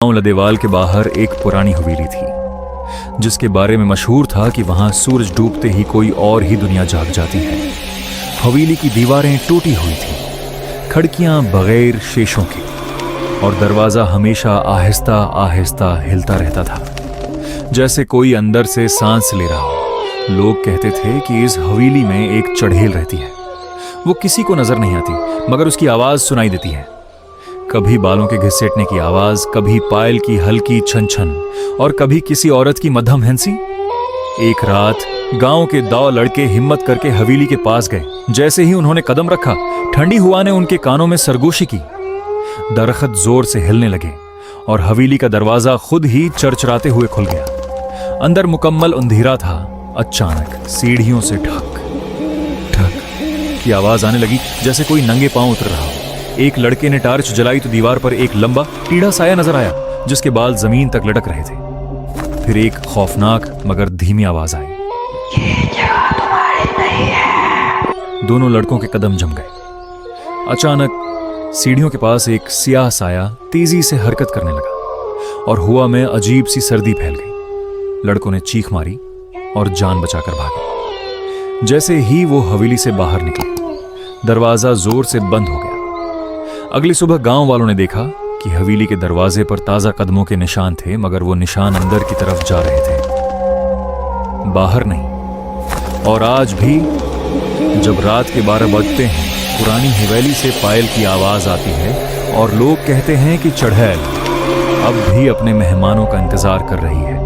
गांव लदेवाल के बाहर एक पुरानी हवेली थी जिसके बारे में मशहूर था कि वहां सूरज डूबते ही कोई और ही दुनिया जाग जाती है। हवेली की दीवारें टूटी हुई थी, खिड़कियां बगैर शीशों की, और दरवाजा हमेशा आहिस्ता आहिस्ता हिलता रहता था, जैसे कोई अंदर से सांस ले रहा हो। लोग कहते थे कि इस हवेली में एक चढ़ेल रहती है। वो किसी को नजर नहीं आती, मगर उसकी आवाज सुनाई देती है। कभी बालों के घिसेटने की आवाज, कभी पायल की हल्की छन छन, और कभी किसी औरत की मध्यम हंसी। एक रात गांव के 2 लड़के हिम्मत करके हवेली के पास गए। जैसे ही उन्होंने कदम रखा, ठंडी हवा ने उनके कानों में सरगोशी की। दरख्त जोर से हिलने लगे और हवेली का दरवाजा खुद ही चरचराते हुए खुल गया। अंदर मुकम्मल अंधेरा था। अचानक सीढ़ियों से ठक ठक की आवाज आने लगी, जैसे कोई नंगे पांव उतर रहा हो। एक लड़के ने टार्च जलाई तो दीवार पर एक लंबा टीढ़ा साया नजर आया, जिसके बाल जमीन तक लटक रहे थे। फिर एक खौफनाक मगर धीमी आवाज आई, ये जगह तुम्हारी नहीं है। दोनों लड़कों के कदम जम गए। अचानक सीढ़ियों के पास एक सियाह साया तेजी से हरकत करने लगा और हवा में अजीब सी सर्दी फैल गई। लड़कों ने चीख मारी और जान बचाकर भागे। जैसे ही वो हवेली से बाहर निकले, दरवाजा जोर से बंद हो गया। अगली सुबह गांव वालों ने देखा कि हवेली के दरवाजे पर ताजा कदमों के निशान थे, मगर वो निशान अंदर की तरफ जा रहे थे, बाहर नहीं। और आज भी जब रात के 12 बजते हैं, पुरानी हवेली से पायल की आवाज आती है और लोग कहते हैं कि चढ़ैल अब भी अपने मेहमानों का इंतजार कर रही है।